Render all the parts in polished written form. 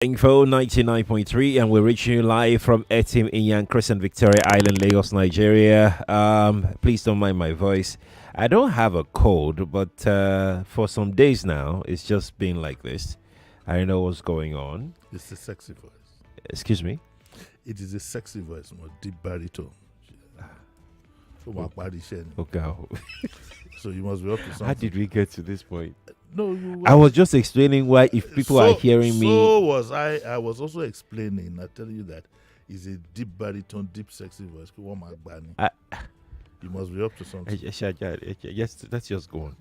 Info 99.3, and we're reaching you live from Etim in Yan Crescent, Victoria Island, Lagos, Nigeria. Please don't mind my voice. I don't have a cold, but for some days now, it's just been like this. I don't know what's going on. It's a sexy voice. Excuse me? It is a sexy voice, more deep baritone. Okay. So you must be up to something. How did we get to this point? No, I was just explaining why, if people are hearing me. So was I. I was also explaining. I tell you that it's a deep baritone, deep sexy voice. You must be up to something. Yes, let's just go on.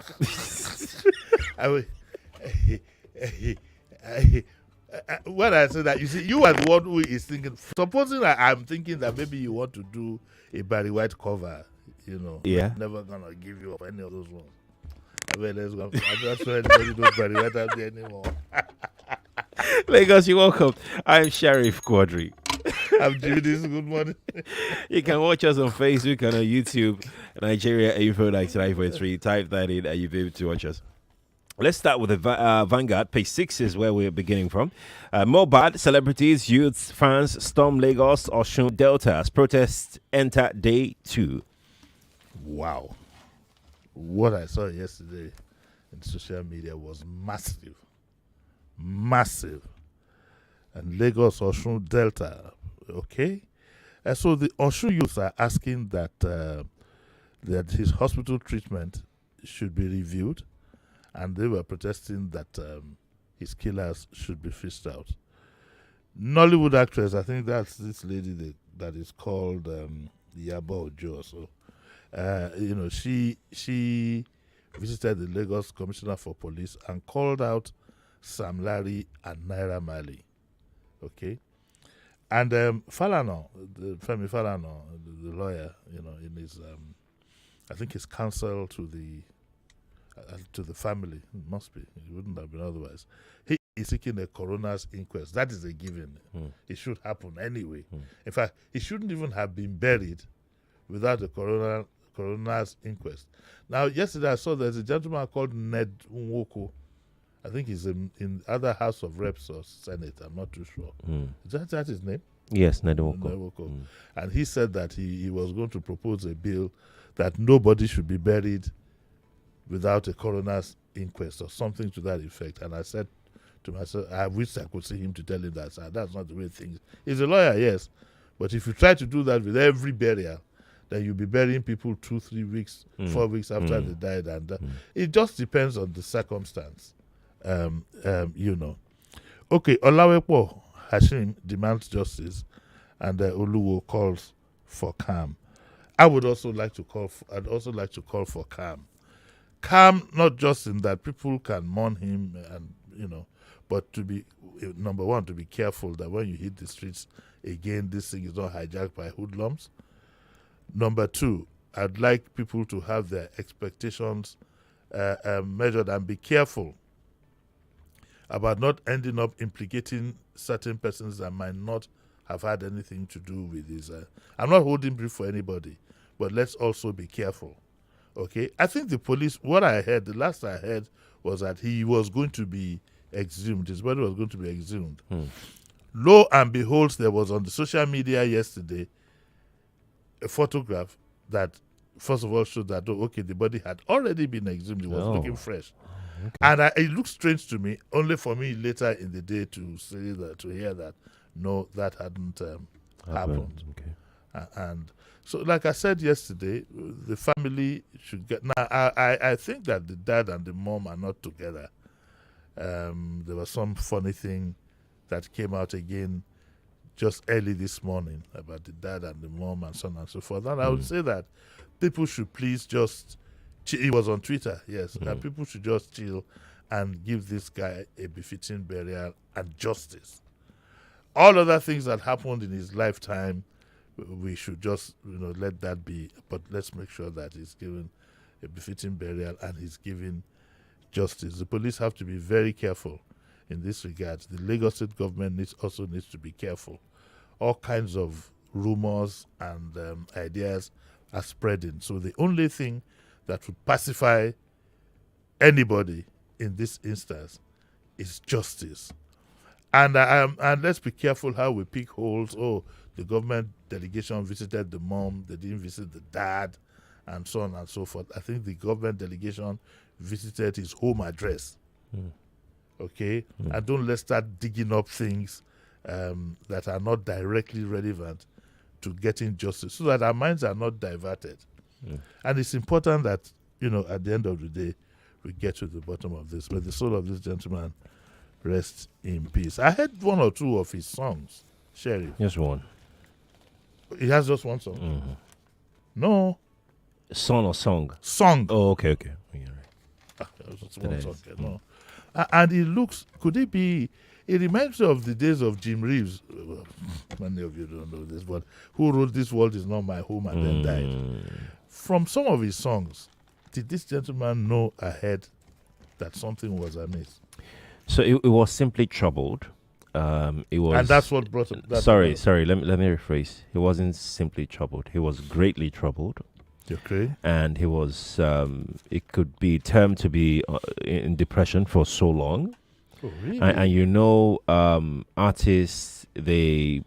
When I say that, you see, you are the one who is thinking. Supposing I'm thinking that maybe you want to do a Barry White cover, Yeah. I'm never gonna give you up any of those ones. Let's go. I'm not sure anybody knows Barry White out there anymore. Lagos, you're welcome. I'm Sheriff Quadry. I'm Jimi. This good morning. You can watch us on Facebook and on YouTube, Nigeria Info 99.3. Type that in and you'll be able to watch us. Let's start with the Vanguard. Page 6 is where we're beginning from. More bad celebrities, youths, fans storm Lagos, Osun, Delta as protests enter day 2. Wow. What I saw yesterday in social media was massive. Massive. And Lagos, Osun, Delta. Okay? And so the Osun youths are asking that his hospital treatment should be reviewed. And they were protesting that his killers should be fished out. Nollywood actress, I think that's this lady that is called Yabo Ojo or so. She visited the Lagos Commissioner for Police and called out Sam Larry and Naira Marley. Okay? And Falana, Femi Falana, the lawyer, in his, I think his counsel to the family, it must be, it wouldn't have been otherwise. He is seeking a coroner's inquest. That is a given. It should happen anyway. In fact, he shouldn't even have been buried without a coroner's inquest. Now, yesterday I saw there's a gentleman called Ned Nwoko. I think he's in other House of Reps or Senate. I'm not too sure. Is that his name? Yes, Ned Nwoko. And he said that he was going to propose a bill that nobody should be buried without a coroner's inquest or something to that effect. And I said to myself, I wish I could see him to tell him that that's not the way things. He's a lawyer, yes, but if you try to do that with every burial, then you'll be burying people 2-3 weeks, 4 weeks after they died, and it just depends on the circumstance. Okay, Olawepo Hashim demands justice, and Oluwo calls for calm. I'd also like to call for calm. Calm, not just in that people can mourn him, and but to be number one, to be careful that when you hit the streets again, this thing is not hijacked by hoodlums. Number two, I'd like people to have their expectations measured and be careful about not ending up implicating certain persons that might not have had anything to do with this. I'm not holding brief for anybody, but let's also be careful. Okay, I think the police, the last I heard was that he was going to be exhumed. His body was going to be exhumed. Lo and behold, there was on the social media yesterday a photograph that, first of all, showed that, the body had already been exhumed. It was looking fresh. Okay. And it looked strange to me, only for me later in the day to hear that, no, that hadn't happened. Okay. And so, like I said yesterday, the family should get... Now, I think that the dad and the mom are not together. There was some funny thing that came out again just early this morning about the dad and the mom and so on and so forth. And I would say that people should please just... It was on Twitter, yes. That people should just chill and give this guy a befitting burial and justice. All other things that happened in his lifetime, we should just let that be, but let's make sure that he's given a befitting burial and he's given justice. The police have to be very careful in this regard. The Lagos State government also needs to be careful. All kinds of rumors and ideas are spreading. So the only thing that would pacify anybody in this instance is justice. And let's be careful how we pick holes. Oh, the government delegation visited the mom, they didn't visit the dad, and so on and so forth. I think the government delegation visited his home address. Okay? And don't let's start digging up things that are not directly relevant to getting justice, so that our minds are not diverted. And it's important that, at the end of the day, we get to the bottom of this. May the soul of this gentleman rest in peace. I heard one or two of his songs, Sheriff. Just one. He has just one song. No. Song or song? Song. Oh, okay. Yeah, right. Just one song. No. And it looks, could it be, it reminds me of the days of Jim Reeves. Well, many of you don't know this, but who wrote This World Is Not My Home and then died. From some of his songs, did this gentleman know ahead that something was amiss? So it was simply troubled. It was, and that's what brought him. Sorry. Let me rephrase. He wasn't simply troubled. He was greatly troubled. Okay. And he was. It could be termed to be in depression for so long. Oh, really? And artists they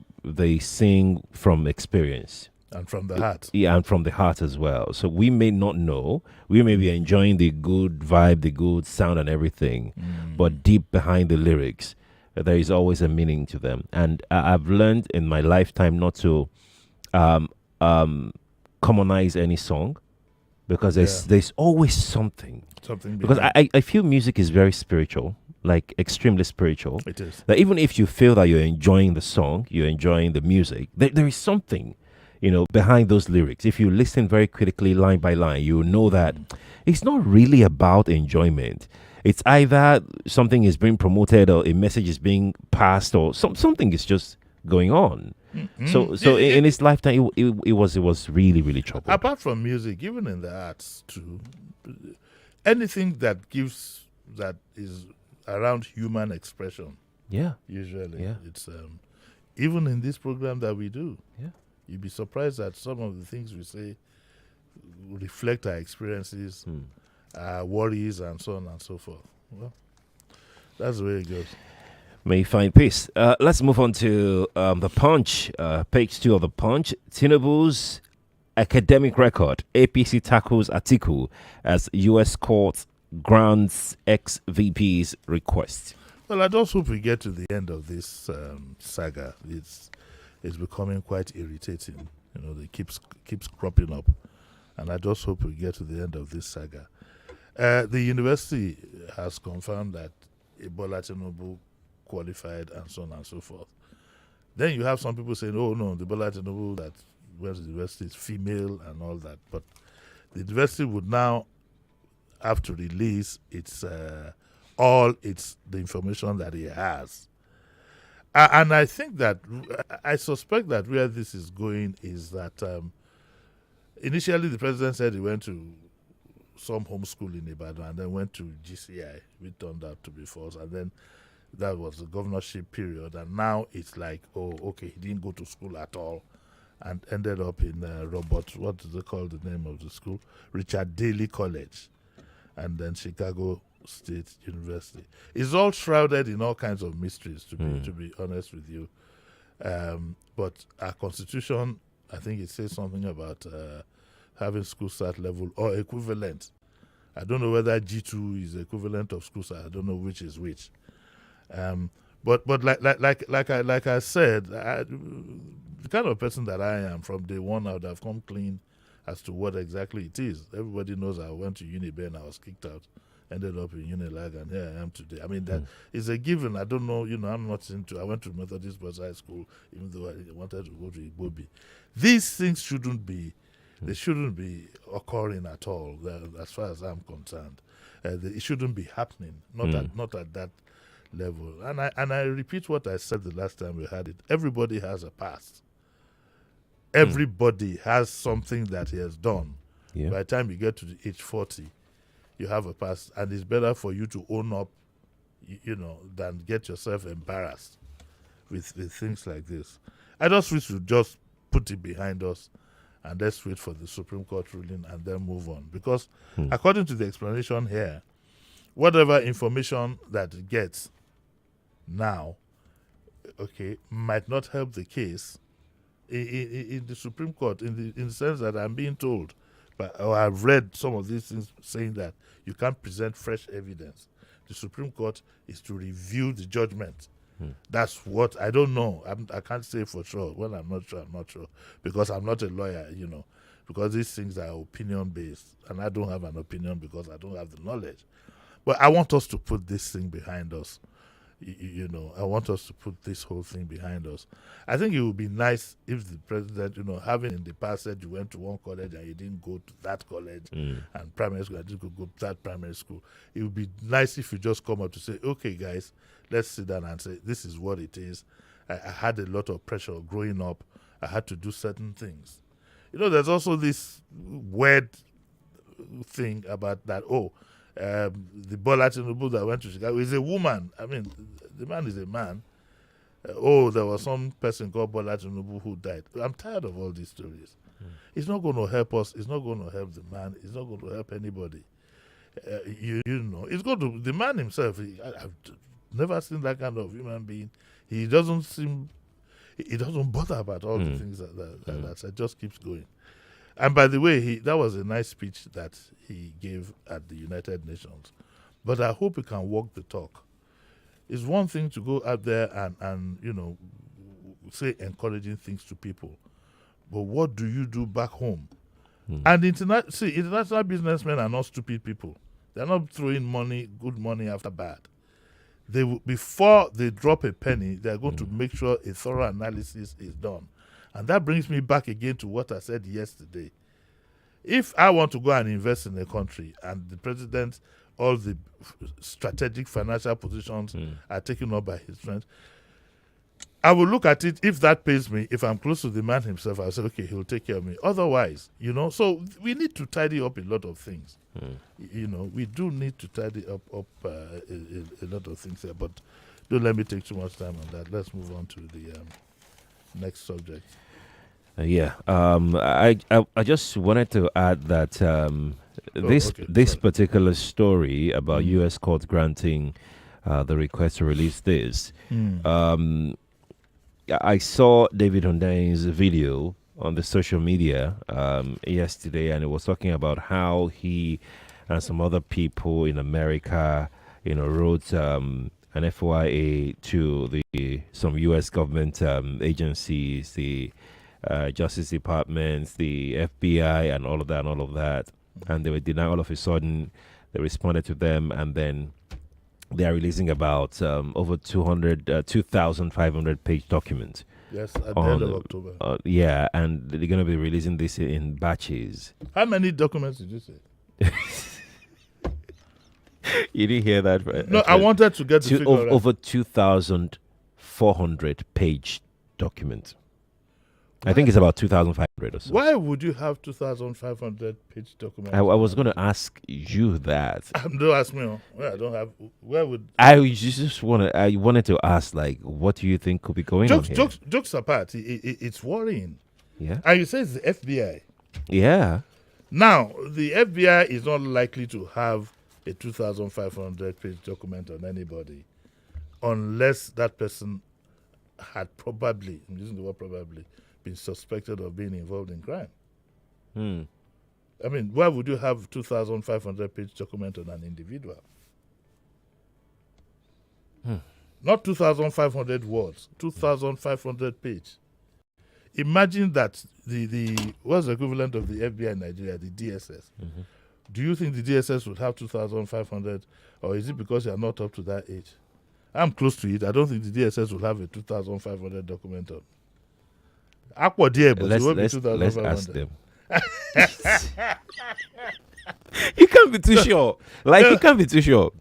sing from experience. And from the heart. Yeah, and from the heart as well. So we may not know. We may be enjoying the good vibe, the good sound and everything. But deep behind the lyrics, there is always a meaning to them. And I've learned in my lifetime not to commonize any song, because there's always something. Because I feel music is very spiritual, like extremely spiritual. It is. That even if you feel that you're enjoying the song, you're enjoying the music, there is something, behind those lyrics. If you listen very critically, line by line, you know that it's not really about enjoyment. It's either something is being promoted or a message is being passed or something is just going on. So in his lifetime, it was really, really troubled. Apart from music, even in the arts too, anything that is around human expression. Yeah. Usually. Yeah. It's even in this program that we do. Yeah. You'd be surprised that some of the things we say reflect our experiences, our worries, and so on and so forth. Well, that's the way it goes. May you find peace. Let's move on to the Punch, page 2 of the Punch. Tinubu's academic record. APC tackles Atiku as U.S. court grants ex-VP's request. Well, I just hope we get to the end of this saga. It's becoming quite irritating. It keeps cropping up. And I just hope we get to the end of this saga. The university has confirmed that Ebola Tinubu qualified and so on and so forth. Then you have some people saying, oh no, the Ebola Tinubu that went to the university is female and all that. But the university would now have to release the information that he has. And I think that, I suspect that where this is going is that initially the president said he went to some homeschool in Ibadan and then went to GCI, which turned out to be false. And then that was the governorship period. And now it's like, oh, okay, he didn't go to school at all and ended up in what do they call the name of the school? Richard Daley College. And then Chicago State University. It's all shrouded in all kinds of mysteries, to be honest with you. But our constitution, I think it says something about having school start level or equivalent. I don't know whether G2 is equivalent of school start. I don't know which is which. But like I said, the kind of person that I am, from day one, I would have come clean as to what exactly it is. Everybody knows I went to Unibe and I was kicked out. Ended up in Unilag, and here I am today. I mean, that is a given. I don't know, I'm not into, I went to Methodist Boys High School, even though I wanted to go to Igbobi. These things shouldn't be occurring at all, as far as I'm concerned. It shouldn't be happening, not at that level. And I repeat what I said the last time we had it. Everybody has a past. Everybody has something that he has done. Yeah. By the time you get to the age 40, you have a past, and it's better for you to own up, than get yourself embarrassed with things like this. I just wish we just put it behind us and let's wait for the Supreme Court ruling and then move on. Because according to the explanation here, whatever information that it gets now okay, might not help the case in the Supreme Court, in the sense that I'm being told, or I've read some of these things saying that you can't present fresh evidence. The Supreme Court is to review the judgment. That's what I don't know. I can't say for sure. When I'm not sure because I'm not a lawyer, because these things are opinion based, and I don't have an opinion because I don't have the knowledge. But I want us to put this thing behind us. I want us to put this whole thing behind us. I think it would be nice if the president, having in the past said you went to one college and you didn't go to that college, and primary school, I didn't go to that primary school. It would be nice if you just come up to say, okay, guys, let's sit down and say, this is what it is. I had a lot of pressure growing up. I had to do certain things. There's also this weird thing about that, the Bola Tinubu that went to Chicago is a woman. I mean, the man is a man. There was some person called Bola Tinubu who died. I'm tired of all these stories. It's not going to help us. It's not going to help the man. It's not going to help anybody. It's going to, the man himself, I've never seen that kind of human being. He doesn't bother about all the things that just keeps going. And by the way, that was a nice speech that he gave at the United Nations. But I hope he can walk the talk. It's one thing to go out there and say encouraging things to people. But what do you do back home? And international businessmen are not stupid people. They're not throwing good money after bad. Before they drop a penny, they're going to make sure a thorough analysis is done. And that brings me back again to what I said yesterday. If I want to go and invest in a country and the president, all the strategic financial positions are taken up by his friends, I will look at it. If that pays me, if I'm close to the man himself, I'll say, okay, he'll take care of me. Otherwise, so we need to tidy up a lot of things. We do need to tidy up a lot of things here. But don't let me take too much time on that. Let's move on to the next subject. I just wanted to add that this particular story about U.S. court granting the request to release this. I saw David Hundain's video on the social media yesterday, and it was talking about how he and some other people in America, wrote an FOIA to some U.S. government agencies, the Justice Department, the FBI, and all of that. And they were denied. All of a sudden, they responded to them, and then they are releasing about over 2,500 page documents. Yes, at the end of October. And they're going to be releasing this in batches. How many documents did you say? You didn't hear that? Right? No, I wanted to get the figure right. Over 2,400 page documents. I think it's about 2,500 or so. Why would you have 2,500 page documents? I was going to ask you that. Don't ask me. I don't have. Where would I wanted to ask, what do you think could be going on here? Jokes apart, it's worrying. Yeah. And you say it's the FBI. Yeah. Now, the FBI is not likely to have a 2,500 page document on anybody unless that person had probably, I'm using the word probably, been suspected of being involved in crime. I mean, why would you have 2,500 page document on an individual? Not 2,500 words, 2,500 page. Imagine that what's the equivalent of the FBI in Nigeria, the DSS. Do you think the DSS would have 2,500, or is it because you are not up to that age? I'm close to it. I don't think the DSS will have a 2,500 document on. Aqua dear, but let's ask them. You can't be too sure. You can't be too sure.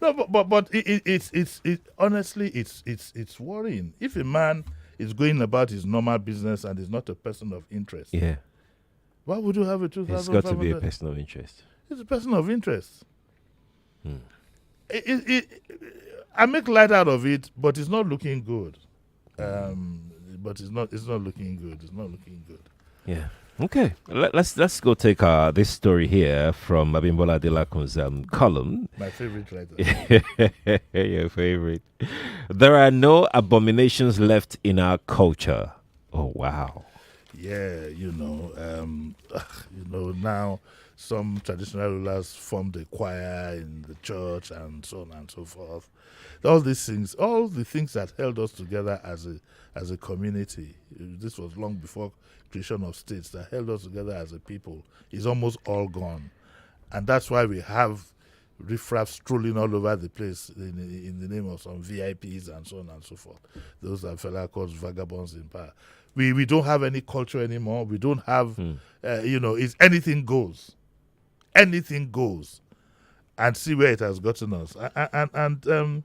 No, but it's honestly it's worrying. If a man is going about his normal business and is not a person of interest, why would you have a 2,500? It's got to be a person of interest. It's a person of interest. I make light out of it, but it's not looking good. But it's not looking good. It's not looking good. Yeah. Okay, let's go take this story here from Abimbola Delakun's column. My favorite writer. Your favorite. There are no abominations left in our culture. Oh wow. Yeah, now some traditional rulers formed a choir in the church and so on and so forth. All these things, all the things that held us together as a community. This was long before creation of states that held us together as a people. Is almost all gone, and that's why we have riffraff strolling all over the place in the name of some VIPs and so on and so forth. Those are fella called vagabonds in power. We don't have any culture anymore. We don't have, it's anything goes. Anything goes. And see where it has gotten us. And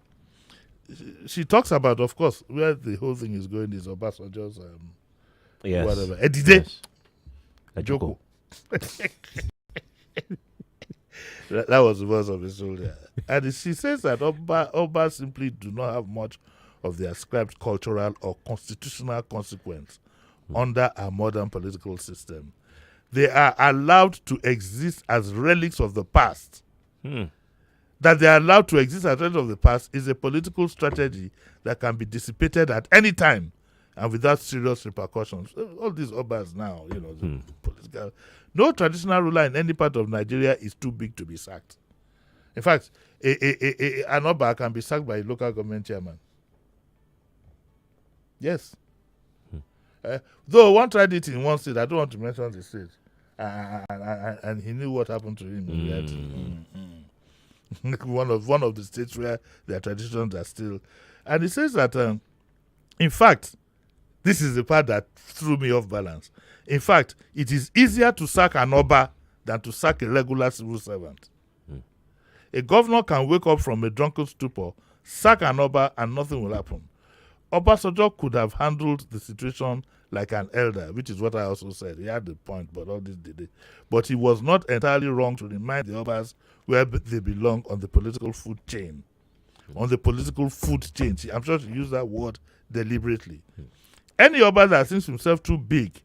she talks about, of course, where the whole thing is going is Obasanjo's, Yes. whatever. Edide. Yes. Joko. That was the voice of his soldier. And she says that Oba simply do not have much of the ascribed cultural or constitutional consequence under our modern political system. They are allowed to exist as relics of the past. That they are allowed to exist as relics of the past is a political strategy that can be dissipated at any time and without serious repercussions. All these Obas now, the political. No traditional ruler in any part of Nigeria is too big to be sacked. In fact, an Oba can be sacked by a local government chairman. Yes. Though one tried it in one state, I don't want to mention the state, and he knew what happened to him. One of the states where their traditions are still, and he says that, in fact, this is the part that threw me off balance. In fact, it is easier to sack an Oba than to sack a regular civil servant. A governor can wake up from a drunken stupor, sack an Oba, and nothing will happen. Obasanjo could have handled the situation like an elder, which is what I also said. He had the point, but all this did it. But he was not entirely wrong to remind the Obas where they belong on the political food chain. On the political food chain. I'm sure she used that word deliberately. Any Oba that thinks himself too big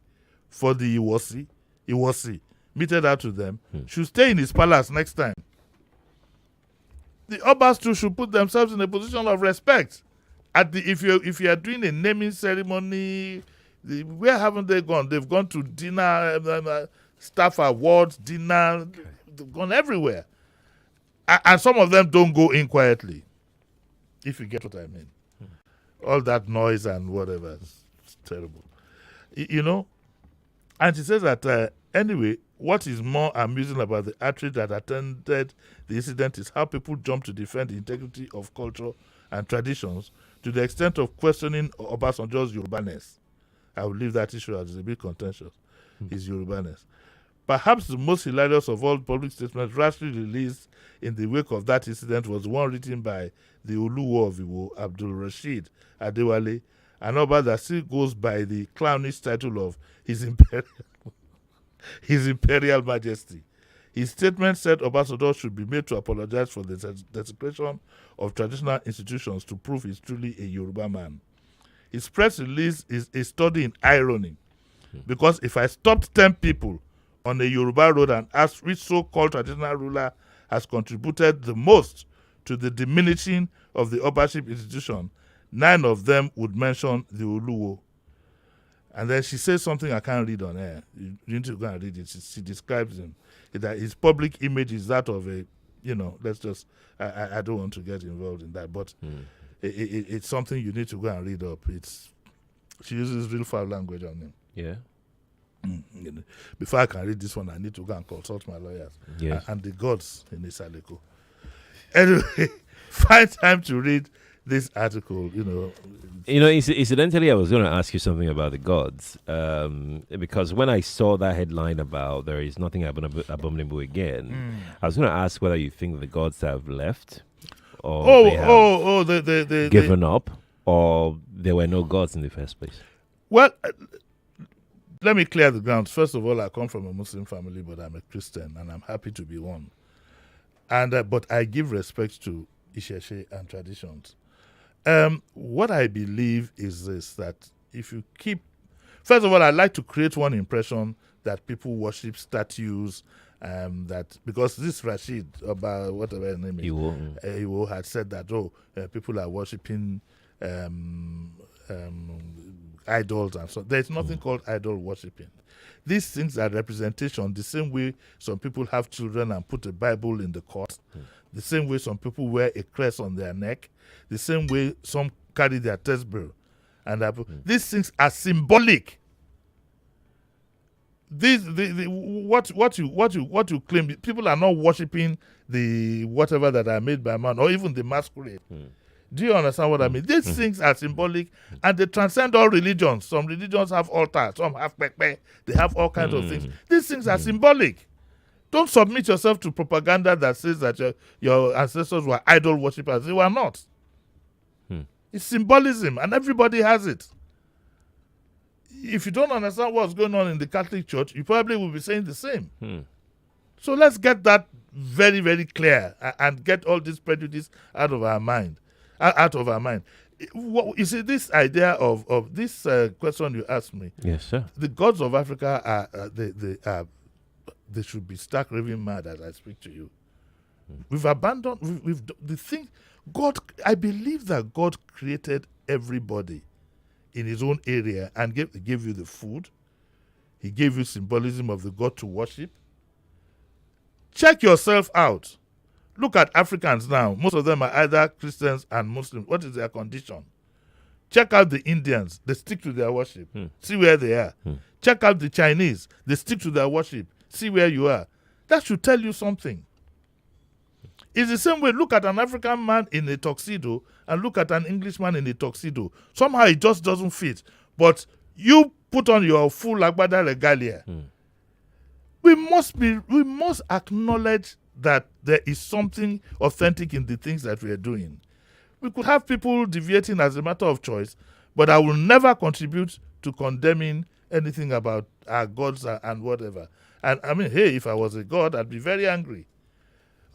for the Iwosi, meted out to them, should stay in his palace next time. The Obas too should put themselves in a position of respect. If you are doing a naming ceremony, where haven't they gone? They've gone to dinner, staff awards, dinner. They've gone everywhere, and some of them don't go in quietly. If you get what I mean, all that noise and whatever, it's terrible, And she says that anyway, what is more amusing about the artery that attended the incident is how people jump to defend the integrity of culture and traditions to the extent of questioning Obasanjo's Yorubaness. I will leave that issue as a bit contentious, his Yorubaness. Perhaps the most hilarious of all public statements rashly released in the wake of that incident was one written by the Oluwo of Iwo, Abdul Rashid Adewale, an Oba that still goes by the clownish title of His Imperial Majesty. His statement said Obasanjo should be made to apologize for the desecration of traditional institutions to prove he's truly a Yoruba man. His press release is a study in irony, because if I stopped 10 people on a Yoruba road and asked which so-called traditional ruler has contributed the most to the diminishing of the Obaship institution, 9 of them would mention the Oluwo. And then she says something I can't read on air. You need to go and read it. She describes him. That his public image is that of a, let's just, I don't want to get involved in that, but it's something you need to go and read up. She uses real foul language on him. Yeah. Before I can read this one, I need to go and consult my lawyers. Yes. And the gods in Isaleko. Anyway, find time to read this article, Incidentally, I was going to ask you something about the gods, because when I saw that headline about there is nothing abominable again, I was going to ask whether you think the gods have left, or they have given up, or there were no gods in the first place. Well, let me clear the grounds. First of all, I come from a Muslim family, but I'm a Christian, and I'm happy to be one. And but I give respect to Isheshe and traditions. What I believe is this, that if you keep... First of all, I'd like to create one impression that people worship statues. That because this Rashid, about whatever his name is, Iwo had said that people are worshiping idols and so. There's nothing called idol worshiping. These things are representation. The same way some people have children and put a Bible in the court. The same way some people wear a crest on their neck. The same way some carry their tesbel. And these things are symbolic. What you claim, people are not worshiping the whatever that are made by man or even the masquerade. Do you understand what I mean? These things are symbolic and they transcend all religions. Some religions have altars, some have pepe, they have all kinds of things. These things are symbolic. Don't submit yourself to propaganda that says that your ancestors were idol worshippers. They were not. It's symbolism and everybody has it. If you don't understand what's going on in the Catholic Church, you probably will be saying the same. So let's get that very, very clear and get all this prejudice out of our mind. You see, this idea of this question you asked me. Yes, sir. The gods of Africa they should be stark raving mad as I speak to you. We've abandoned. The thing. God, I believe that God created everybody in his own area and gave you the food. He gave you symbolism of the God to worship. Check yourself out. Look at Africans now. Most of them are either Christians and Muslims. What is their condition? Check out the Indians. They stick to their worship. See where they are. Check out the Chinese. They stick to their worship. See where you are. That should tell you something. It's the same way. Look at an African man in a tuxedo and look at an Englishman in a tuxedo. Somehow it just doesn't fit. But you put on your full Agbada regalia. We must acknowledge that there is something authentic in the things that we are doing. We could have people deviating as a matter of choice, but I will never contribute to condemning anything about our gods and whatever. And I mean, hey, if I was a god, I'd be very angry.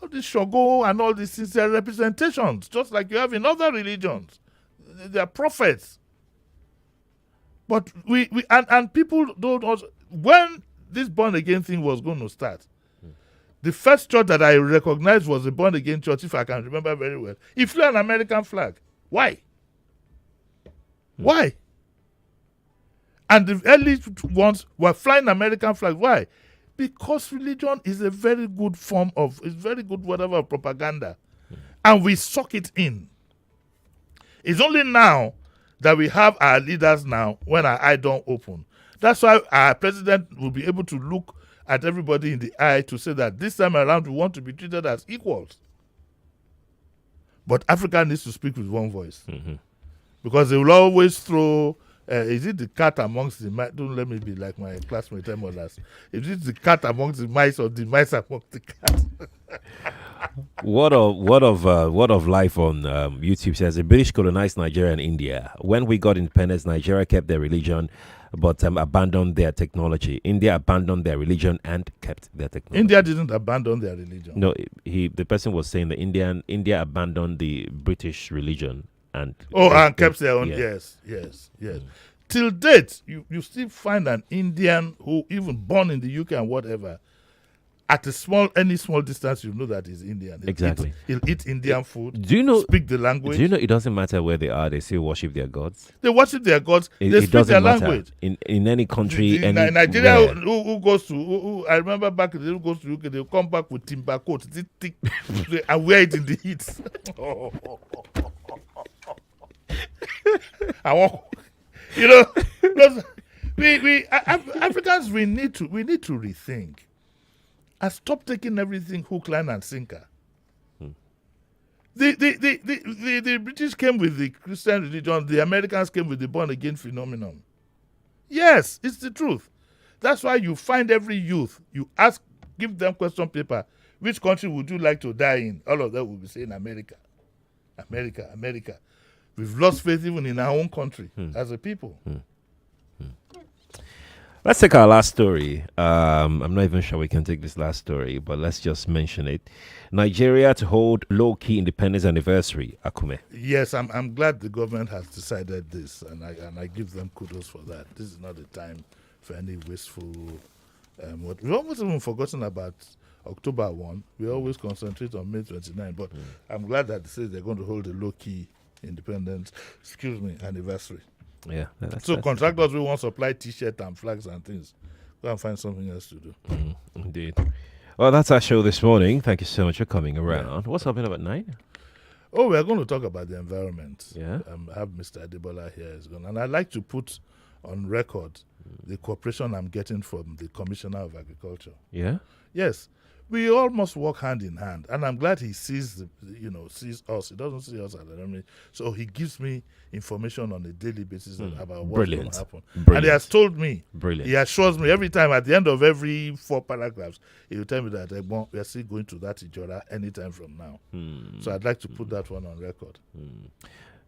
All this Shogo and all these things, they are representations, just like you have in other religions. They are prophets. But and people don't also, when this born again thing was going to start, the first church that I recognized was a born again church, if I can remember very well. It flew an American flag. Why? Why? And the early ones were flying American flag. Why? Because religion is a very good form of, it's very good whatever propaganda. And we suck it in. It's only now that we have our leaders now when our eye don't open. That's why our president will be able to look at everybody in the eye to say that this time around we want to be treated as equals. But Africa needs to speak with one voice. Because they will always throw... is it the cat amongst the mice? Don't let me be like my classmate others. Is it the cat amongst the mice or the mice amongst the cats? What of life on YouTube says the British colonized Nigeria and India. When we got independence, Nigeria kept their religion, but abandoned their technology. India abandoned their religion and kept their technology. India didn't abandon their religion. No, the person was saying that India abandoned the British religion and kept their own. Yeah. Yes. Till date, you still find an Indian who even born in the UK and whatever. At any small distance, you know that he's Indian. Exactly. He'll eat Indian food. Do you know? Speak the language. Do you know it doesn't matter where they are? They still worship their gods. They worship their gods. They speak their language. In any country, in Nigeria, who goes to? I remember back who goes to UK, they'll come back with timber coat, thick, and wear it in the heat. Africans, we need to rethink and stop taking everything hook, line, and sinker. The British came with the Christian religion. The Americans came with the born again phenomenon. Yes, it's the truth. That's why you find every youth, you ask, give them question paper. Which country would you like to die in? All of them will be saying America. America. We've lost faith even in our own country as a people. Let's take our last story. I'm not even sure we can take this last story, but let's just mention it. Nigeria to hold low-key independence anniversary, Akume. Yes, I'm glad the government has decided this, and I give them kudos for that. This is not the time for any wasteful We've almost even forgotten about October 1. We always concentrate on May 29, but I'm glad that they say they're going to hold a low-key independence, anniversary. Yeah. So contractors will want to supply T-shirts and flags and things. Go and find something else to do. Indeed. Well, that's our show this morning. Thank you so much for coming around. What's happening about 9? Oh, we're going to talk about the environment. Yeah. I have Mr. Adebola here. And I'd like to put on record the cooperation I'm getting from the Commissioner of Agriculture. Yeah? Yes. We all must work hand in hand, and I'm glad he sees us. He doesn't see us as an enemy, so he gives me information on a daily basis about what's going to happen. And he has told me, he assures me every time at the end of every 4 paragraphs, he will tell me that we are still going to that Ijora anytime from now. So I'd like to put that one on record.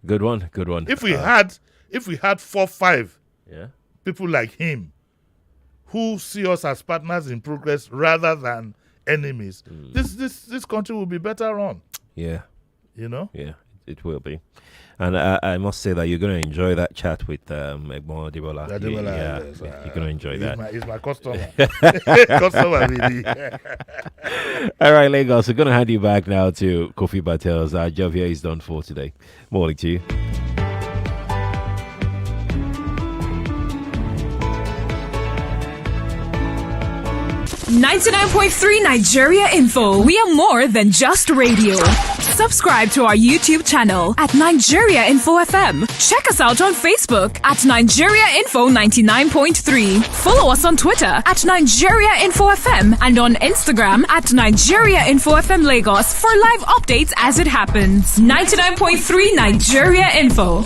Good one. If we had 4-5 yeah, people like him who see us as partners in progress rather than enemies, this country will be better on. Yeah. Yeah, it will be. And I must say that you're going to enjoy that chat with Egbon Adebola. Yes, you're going to enjoy that. He's my customer. Customer, really. All right, Lagos, we're going to hand you back now to Kofi Bartels. Our job here is done for today. Morning to you. 99.3 Nigeria Info. We are more than just radio. Subscribe to our YouTube channel at Nigeria Info FM. Check us out on Facebook at Nigeria Info 99.3. Follow us on Twitter at Nigeria Info FM and on Instagram at Nigeria Info FM Lagos for live updates as it happens. 99.3 Nigeria Info.